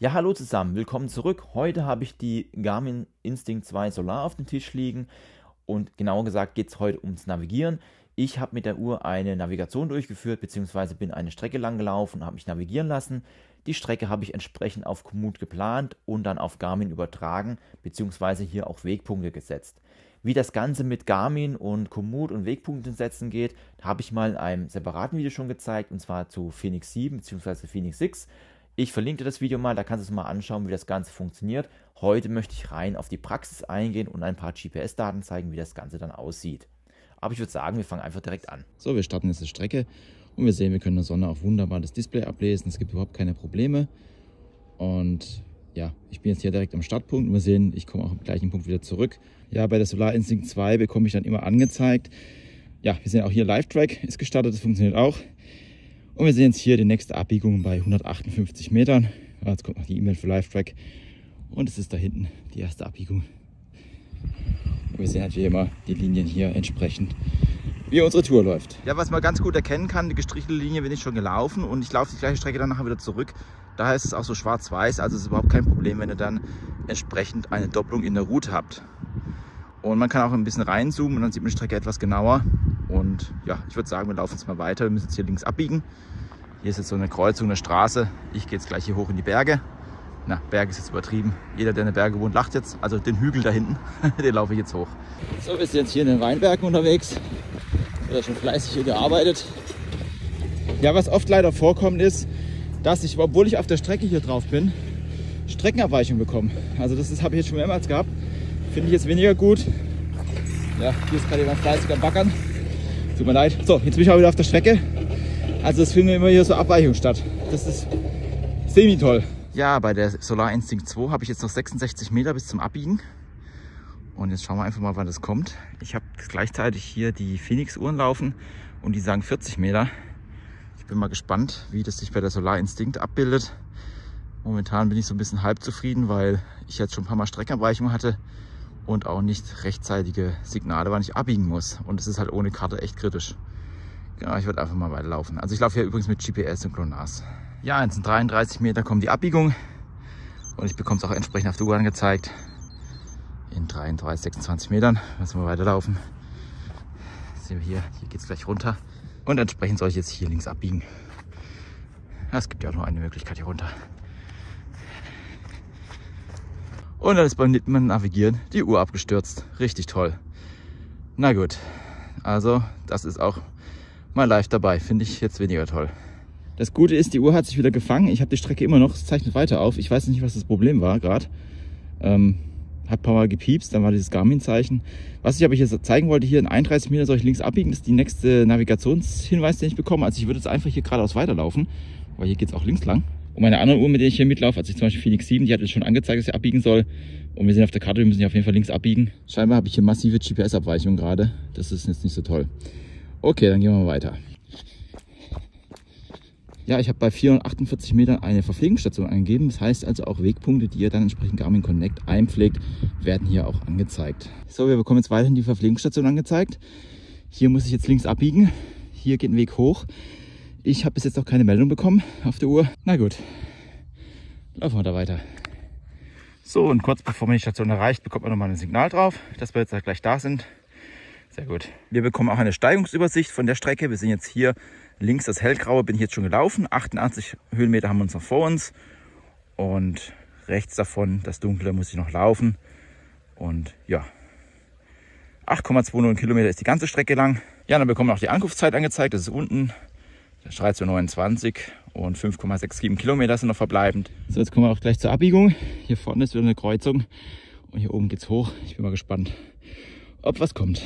Ja, hallo zusammen, willkommen zurück. Heute habe ich die Garmin Instinct 2 Solar auf dem Tisch liegen und genauer gesagt geht es heute ums Navigieren. Ich habe mit der Uhr eine Navigation durchgeführt, beziehungsweise bin eine Strecke lang gelaufen und habe mich navigieren lassen. Die Strecke habe ich entsprechend auf Komoot geplant und dann auf Garmin übertragen, beziehungsweise hier auch Wegpunkte gesetzt. Wie das Ganze mit Garmin und Komoot und Wegpunkten setzen geht, habe ich mal in einem separaten Video schon gezeigt, und zwar zu Fenix 7 bzw. Fenix 6. Ich verlinke dir das Video mal, da kannst du es mal anschauen, wie das Ganze funktioniert. Heute möchte ich rein auf die Praxis eingehen und ein paar GPS-Daten zeigen, wie das Ganze dann aussieht. Aber ich würde sagen, wir fangen einfach direkt an. So, wir starten jetzt die Strecke und wir sehen, wir können in der Sonne auch wunderbar das Display ablesen. Es gibt überhaupt keine Probleme. Und ja, ich bin jetzt hier direkt am Startpunkt und wir sehen, ich komme auch am gleichen Punkt wieder zurück. Ja, bei der Solar Instinct 2 bekomme ich dann immer angezeigt. Ja, wir sehen auch hier Live-Track ist gestartet, das funktioniert auch. Und wir sehen jetzt hier die nächste Abbiegung bei 158 Metern. Ja, jetzt kommt noch die E-Mail für Live-Track. Und es ist da hinten die erste Abbiegung. Und wir sehen halt wie immer die Linien hier entsprechend, wie unsere Tour läuft. Ja, was man ganz gut erkennen kann, die gestrichelte Linie bin ich schon gelaufen und ich laufe die gleiche Strecke dann nachher wieder zurück. Daher ist es auch so schwarz-weiß, also es ist überhaupt kein Problem, wenn ihr dann entsprechend eine Doppelung in der Route habt. Und man kann auch ein bisschen reinzoomen und dann sieht man die Strecke etwas genauer. Und ja, ich würde sagen, wir laufen jetzt mal weiter. Wir müssen jetzt hier links abbiegen. Hier ist jetzt so eine Kreuzung der Straße. Ich gehe jetzt gleich hier hoch in die Berge. Na, Berg ist jetzt übertrieben. Jeder, der in den Bergen wohnt, lacht jetzt. Also den Hügel da hinten, den laufe ich jetzt hoch. So, wir sind jetzt hier in den Weinbergen unterwegs. Wird ja schon fleißig hier gearbeitet. Ja, was oft leider vorkommt ist, dass ich, obwohl ich auf der Strecke hier drauf bin, Streckenabweichung bekomme. Also das habe ich jetzt schon mehrmals gehabt. Finde ich jetzt weniger gut. Ja, hier ist gerade jemand fleißig am Baggern. Tut mir leid. So, jetzt bin ich auch wieder auf der Strecke. Also es finden immer hier so Abweichungen statt. Das ist semi-toll. Ja, bei der Solar Instinct 2 habe ich jetzt noch 66 Meter bis zum Abbiegen. Und jetzt schauen wir einfach mal, wann das kommt. Ich habe gleichzeitig hier die Fenix-Uhren laufen und die sagen 40 Meter. Ich bin mal gespannt, wie das sich bei der Solar Instinct abbildet. Momentan bin ich so ein bisschen halb zufrieden, weil ich jetzt schon ein paar Mal Streckenabweichungen hatte und auch nicht rechtzeitige Signale, wann ich abbiegen muss. Und es ist halt ohne Karte echt kritisch. Genau, ich werde einfach mal weiterlaufen. Also ich laufe hier übrigens mit GPS und GLONASS. Ja, in 33 Meter kommt die Abbiegung und ich bekomme es auch entsprechend auf der Uhr angezeigt. In 33, 26 Metern müssen wir weiterlaufen. Das sehen wir hier geht es gleich runter. Und entsprechend soll ich jetzt hier links abbiegen. Ja, es gibt ja auch noch eine Möglichkeit hier runter. Und dann ist beim Navigieren die Uhr abgestürzt. Richtig toll. Na gut, also das ist auch mal live dabei. Finde ich jetzt weniger toll. Das Gute ist, die Uhr hat sich wieder gefangen. Ich habe die Strecke immer noch, es zeichnet weiter auf. Ich weiß nicht, was das Problem war gerade. Hat ein paar Mal gepiepst, dann war dieses Garmin-Zeichen. Was ich aber hier zeigen wollte, hier in 31 Meter soll ich links abbiegen. Das ist die nächste Navigationshinweis, den ich bekomme. Also ich würde jetzt einfach hier geradeaus weiterlaufen, weil hier geht es auch links lang. Und meine anderen Uhren, mit denen ich hier mitlaufe, also zum Beispiel Fenix 7, die hat jetzt schon angezeigt, dass ich abbiegen soll. Und wir sehen auf der Karte, wir müssen hier auf jeden Fall links abbiegen. Scheinbar habe ich hier massive GPS-Abweichungen gerade. Das ist jetzt nicht so toll. Okay, dann gehen wir mal weiter. Ja, ich habe bei 448 Metern eine Verpflegungsstation eingegeben. Das heißt also auch Wegpunkte, die ihr dann entsprechend Garmin Connect einpflegt, werden hier auch angezeigt. So, wir bekommen jetzt weiterhin die Verpflegungsstation angezeigt. Hier muss ich jetzt links abbiegen. Hier geht ein Weg hoch. Ich habe bis jetzt noch keine Meldung bekommen auf der Uhr. Na gut, laufen wir da weiter. So, und kurz bevor man die Station erreicht, bekommt man nochmal ein Signal drauf, dass wir jetzt gleich da sind. Sehr gut. Wir bekommen auch eine Steigungsübersicht von der Strecke. Wir sehen jetzt hier links das hellgraue, bin ich jetzt schon gelaufen. 88 Höhenmeter haben wir uns noch vor uns. Und rechts davon, das dunkle, muss ich noch laufen. Und ja, 8,20 Kilometer ist die ganze Strecke lang. Ja, dann bekommen wir auch die Ankunftszeit angezeigt. Das ist unten. 13:29 und 5,67 Kilometer sind noch verbleibend. So, jetzt kommen wir auch gleich zur Abbiegung. Hier vorne ist wieder eine Kreuzung und hier oben geht's hoch. Ich bin mal gespannt, ob was kommt.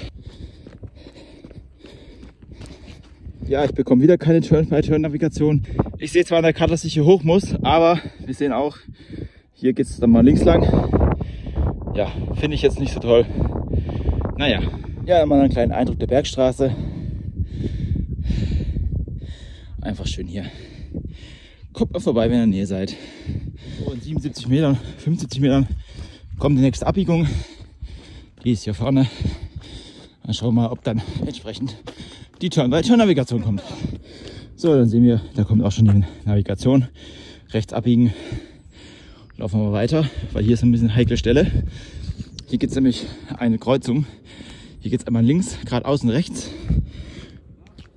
Ja, ich bekomme wieder keine Turn-by-Turn-Navigation. Ich sehe zwar an der Karte, dass ich hier hoch muss, aber wir sehen auch, hier geht es dann mal links lang. Ja, finde ich jetzt nicht so toll. Naja, ja, mal einen kleinen Eindruck der Bergstraße. Einfach schön hier. Kommt mal vorbei, wenn ihr in der Nähe seid. So, in 77 Metern, 75 Metern kommt die nächste Abbiegung. Die ist hier vorne. Dann schauen wir mal, ob dann entsprechend die Turn-by-Turn-Navigation kommt. So, dann sehen wir, da kommt auch schon die Navigation. Rechts abbiegen. Laufen wir weiter, weil hier ist ein bisschen eine heikle Stelle. Hier gibt es nämlich eine Kreuzung. Hier geht es einmal links, geradeaus und rechts.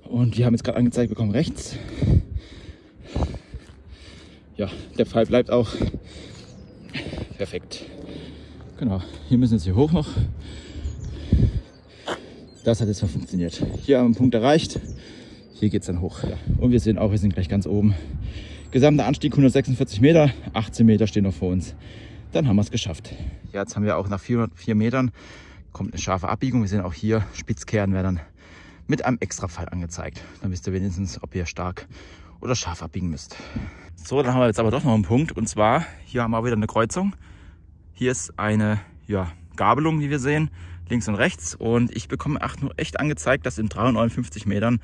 Und wir haben jetzt gerade angezeigt bekommen rechts. Ja, der Pfeil bleibt auch perfekt. Genau, hier müssen wir jetzt hier hoch noch. Das hat jetzt mal funktioniert. Hier haben wir einen Punkt erreicht. Hier geht es dann hoch. Ja. Und wir sehen auch, wir sind gleich ganz oben. Gesamter Anstieg 146 Meter, 18 Meter stehen noch vor uns. Dann haben wir es geschafft. Ja, jetzt haben wir auch nach 404 Metern kommt eine scharfe Abbiegung. Wir sehen auch hier, Spitzkehren werden dann mit einem Extrapfeil angezeigt. Dann wisst ihr wenigstens, ob ihr stark oder scharf abbiegen müsst. So, dann haben wir jetzt aber doch noch einen Punkt. Und zwar, hier haben wir wieder eine Kreuzung. Hier ist eine Gabelung, wie wir sehen, links und rechts. Und ich bekomme nur echt angezeigt, dass in 359 Metern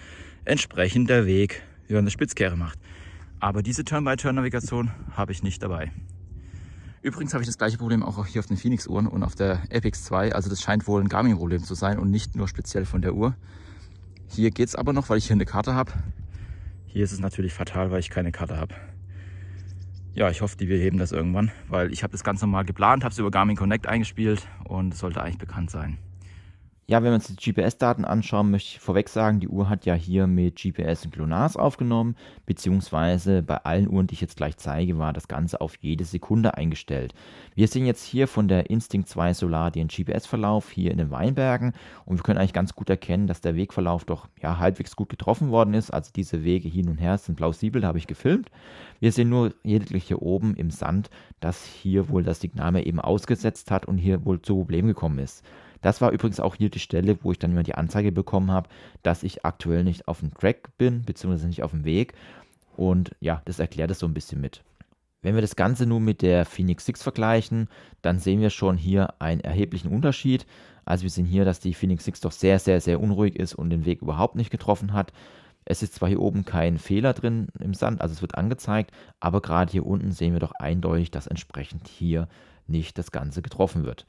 entsprechend der Weg eine Spitzkehre macht. Aber diese Turn-by-Turn-Navigation habe ich nicht dabei. Übrigens habe ich das gleiche Problem auch hier auf den Phoenix-Uhren und auf der Epix 2. Also das scheint wohl ein Garmin-Problem zu sein und nicht nur speziell von der Uhr. Hier geht es aber noch, weil ich hier eine Karte habe. Hier ist es natürlich fatal, weil ich keine Karte habe. Ja, ich hoffe, wir heben das irgendwann, weil ich habe das Ganze mal geplant, habe es über Garmin Connect eingespielt und es sollte eigentlich bekannt sein. Ja, wenn wir uns die GPS-Daten anschauen, möchte ich vorweg sagen, die Uhr hat ja hier mit GPS und GLONASS aufgenommen, beziehungsweise bei allen Uhren, die ich jetzt gleich zeige, war das Ganze auf jede Sekunde eingestellt. Wir sehen jetzt hier von der Instinct 2 Solar den GPS-Verlauf hier in den Weinbergen und wir können eigentlich ganz gut erkennen, dass der Wegverlauf doch halbwegs gut getroffen worden ist. Also diese Wege hin und her sind plausibel, da habe ich gefilmt. Wir sehen nur lediglich hier oben im Sand, dass hier wohl das Signal mehr eben ausgesetzt hat und hier wohl zu Problemen gekommen ist. Das war übrigens auch hier die Stelle, wo ich dann immer die Anzeige bekommen habe, dass ich aktuell nicht auf dem Track bin, beziehungsweise nicht auf dem Weg. Und ja, das erklärt es so ein bisschen mit. Wenn wir das Ganze nun mit der Phoenix 6 vergleichen, dann sehen wir schon hier einen erheblichen Unterschied. Also wir sehen hier, dass die Phoenix 6 doch sehr, sehr, sehr unruhig ist und den Weg überhaupt nicht getroffen hat. Es ist zwar hier oben kein Fehler drin im Sand, also es wird angezeigt, aber gerade hier unten sehen wir doch eindeutig, dass entsprechend hier nicht das Ganze getroffen wird.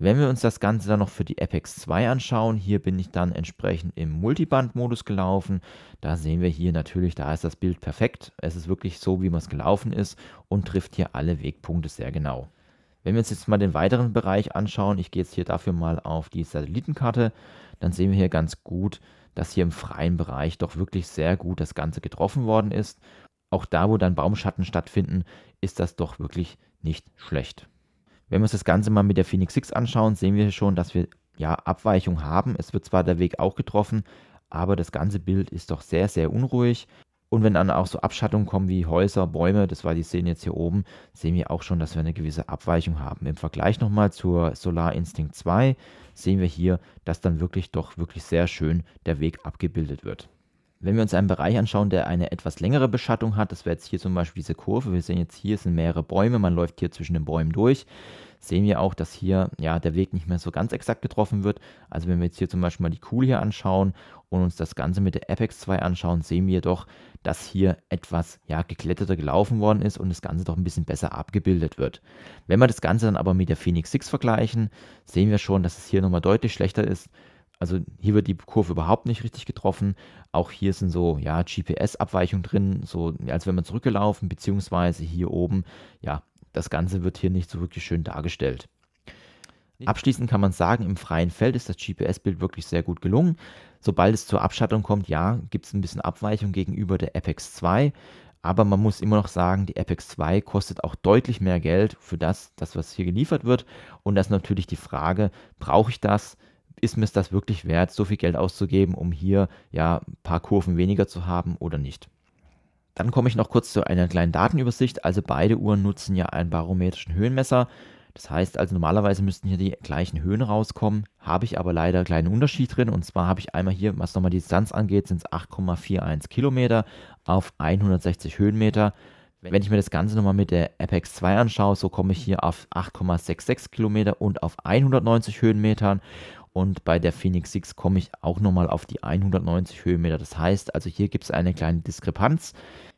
Wenn wir uns das Ganze dann noch für die Epix 2 anschauen, hier bin ich dann entsprechend im Multiband-Modus gelaufen. Da sehen wir hier natürlich, da ist das Bild perfekt. Es ist wirklich so, wie man es gelaufen ist und trifft hier alle Wegpunkte sehr genau. Wenn wir uns jetzt mal den weiteren Bereich anschauen, ich gehe jetzt hier dafür mal auf die Satellitenkarte, dann sehen wir hier ganz gut, dass hier im freien Bereich doch wirklich sehr gut das Ganze getroffen worden ist. Auch da, wo dann Baumschatten stattfinden, ist das doch wirklich nicht schlecht. Wenn wir uns das Ganze mal mit der Phoenix 6 anschauen, sehen wir schon, dass wir Abweichung haben. Es wird zwar der Weg auch getroffen, aber das ganze Bild ist doch sehr, sehr unruhig. Und wenn dann auch so Abschattungen kommen wie Häuser, Bäume, das war die Szene jetzt hier oben, sehen wir auch schon, dass wir eine gewisse Abweichung haben. Im Vergleich nochmal zur Solar Instinct 2 sehen wir hier, dass dann wirklich sehr schön der Weg abgebildet wird. Wenn wir uns einen Bereich anschauen, der eine etwas längere Beschattung hat, das wäre jetzt hier zum Beispiel diese Kurve, wir sehen jetzt hier sind mehrere Bäume, man läuft hier zwischen den Bäumen durch, sehen wir auch, dass hier der Weg nicht mehr so ganz exakt getroffen wird. Also wenn wir jetzt hier zum Beispiel mal die Kuhle hier anschauen und uns das Ganze mit der Epix 2 anschauen, sehen wir doch, dass hier etwas gekletterter gelaufen worden ist und das Ganze doch ein bisschen besser abgebildet wird. Wenn wir das Ganze dann aber mit der Phoenix 6 vergleichen, sehen wir schon, dass es hier nochmal deutlich schlechter ist. Also hier wird die Kurve überhaupt nicht richtig getroffen. Auch hier sind so GPS-Abweichungen drin, so als wenn man zurückgelaufen, beziehungsweise hier oben, das Ganze wird hier nicht so wirklich schön dargestellt. Abschließend kann man sagen, im freien Feld ist das GPS-Bild wirklich sehr gut gelungen. Sobald es zur Abschattung kommt, gibt es ein bisschen Abweichung gegenüber der Epix 2. Aber man muss immer noch sagen, die Epix 2 kostet auch deutlich mehr Geld für das, was hier geliefert wird. Und das ist natürlich die Frage, brauche ich das? Ist mir das wirklich wert, so viel Geld auszugeben, um hier ein paar Kurven weniger zu haben oder nicht? Dann komme ich noch kurz zu einer kleinen Datenübersicht. Also beide Uhren nutzen ja einen barometrischen Höhenmesser. Das heißt also normalerweise müssten hier die gleichen Höhen rauskommen, habe ich aber leider einen kleinen Unterschied drin. Und zwar habe ich einmal hier, was nochmal die Distanz angeht, sind es 8,41 Kilometer auf 160 Höhenmeter. Wenn ich mir das Ganze nochmal mit der Epix 2 anschaue, so komme ich hier auf 8,66 Kilometer und auf 190 Höhenmetern. Und bei der Phoenix 6 komme ich auch nochmal auf die 190 Höhenmeter. Das heißt, also hier gibt es eine kleine Diskrepanz.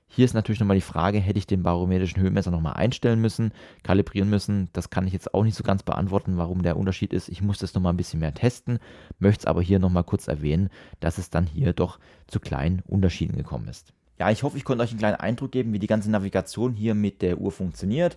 Hier ist natürlich nochmal die Frage, hätte ich den barometrischen Höhenmesser nochmal einstellen müssen, kalibrieren müssen. Das kann ich jetzt auch nicht so ganz beantworten, warum der Unterschied ist. Ich muss das nochmal ein bisschen mehr testen, möchte es aber hier nochmal kurz erwähnen, dass es dann hier doch zu kleinen Unterschieden gekommen ist. Ja, ich hoffe, ich konnte euch einen kleinen Eindruck geben, wie die ganze Navigation hier mit der Uhr funktioniert.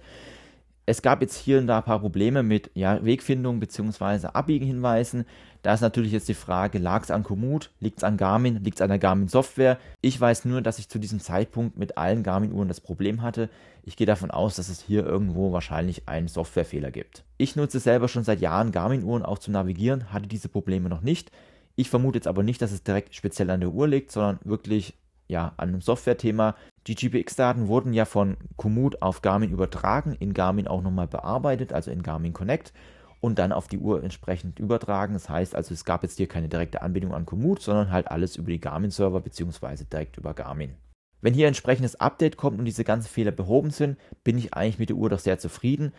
Es gab jetzt hier und da ein paar Probleme mit Wegfindung bzw. Abbiegenhinweisen. Da ist natürlich jetzt die Frage, lag es an Komoot, liegt es an Garmin, liegt es an der Garmin-Software? Ich weiß nur, dass ich zu diesem Zeitpunkt mit allen Garmin-Uhren das Problem hatte. Ich gehe davon aus, dass es hier irgendwo wahrscheinlich einen Softwarefehler gibt. Ich nutze selber schon seit Jahren Garmin-Uhren auch zum Navigieren, hatte diese Probleme noch nicht. Ich vermute jetzt aber nicht, dass es direkt speziell an der Uhr liegt, sondern wirklich an einem Software-Thema. Die GPX-Daten wurden ja von Komoot auf Garmin übertragen, in Garmin auch nochmal bearbeitet, also in Garmin Connect und dann auf die Uhr entsprechend übertragen. Das heißt also, es gab jetzt hier keine direkte Anbindung an Komoot, sondern halt alles über die Garmin-Server bzw. direkt über Garmin. Wenn hier ein entsprechendes Update kommt und diese ganzen Fehler behoben sind, bin ich eigentlich mit der Uhr doch sehr zufrieden.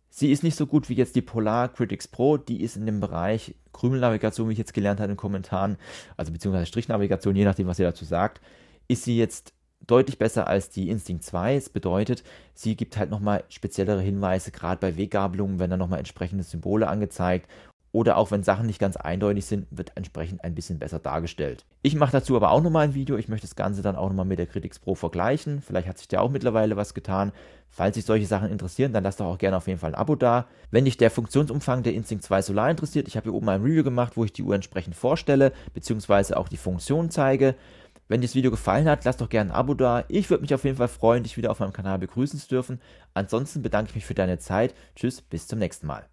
Sie ist nicht so gut wie jetzt die Polar Critics Pro, die ist in dem Bereich Krümelnavigation, wie ich jetzt gelernt habe in den Kommentaren, also beziehungsweise Strichnavigation, je nachdem, was ihr dazu sagt, ist sie jetzt deutlich besser als die Instinct 2. Das bedeutet, sie gibt halt nochmal speziellere Hinweise, gerade bei Weggabelungen werden dann nochmal entsprechende Symbole angezeigt. Oder auch wenn Sachen nicht ganz eindeutig sind, wird entsprechend ein bisschen besser dargestellt. Ich mache dazu aber auch nochmal ein Video. Ich möchte das Ganze dann auch nochmal mit der Critics Pro vergleichen. Vielleicht hat sich da auch mittlerweile was getan. Falls sich solche Sachen interessieren, dann lasst doch auch gerne auf jeden Fall ein Abo da. Wenn dich der Funktionsumfang der Instinct 2 Solar interessiert, ich habe hier oben ein Review gemacht, wo ich die Uhr entsprechend vorstelle, beziehungsweise auch die Funktion zeige. Wenn dir das Video gefallen hat, lass doch gerne ein Abo da. Ich würde mich auf jeden Fall freuen, dich wieder auf meinem Kanal begrüßen zu dürfen. Ansonsten bedanke ich mich für deine Zeit. Tschüss, bis zum nächsten Mal.